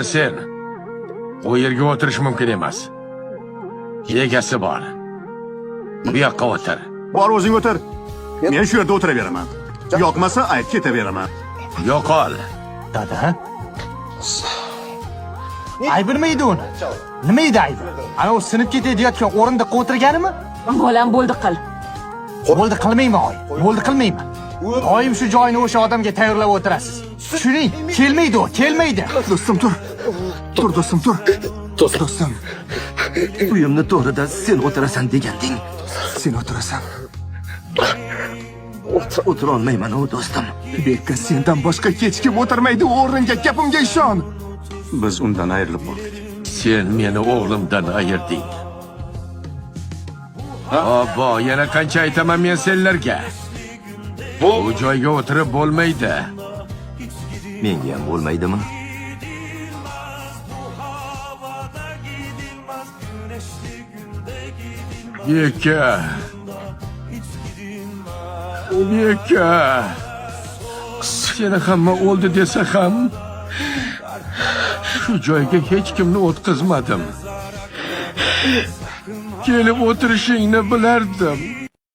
Sen o yerga o'tirish mumkin emas. Egasi bor. Bu yoqqa o'tir. Bor o'zing o'tir. Men shu yerda o'tiraveraman. Yoqmasa ayt ketaveraman. Yo'qol. Dada. Aybirmaydi uni. Nima edi aybi? Ana u sinib ketayotgan o'rindiqqa o'tirganimi? Bolam bo'ldi qil. Bo'ldi qilmayman oy. Bo'ldi qilmayman. Doim shu joyni o'sha odamga tayyorlab o'tirasiz. Tushuning, kelmaydi u, kelmaydi. Do'stim tur. Tur do'stim tur. Do'stim. Uyimni to'g'rida sen o'tirasan deganding. Sen o'tirasan. O'tira olmayman u do'stim. Bekka sendan boshqa hech kim o'tirmaydi u o'ringa, gapimga ishon. Biz undan ayrilib qoldik. Sen meni o'g'limdan ayirding. Obbo, yana qancha aytaman men senlarga? Bu joyga o'tirib bo'lmaydi. Menga ham bo'lmaydimi? Beka. Beka. Seni hamma o'ldi desa ham shu joyga hech kimni o'tkazmadim. Kelib o'tirishingni bilardim.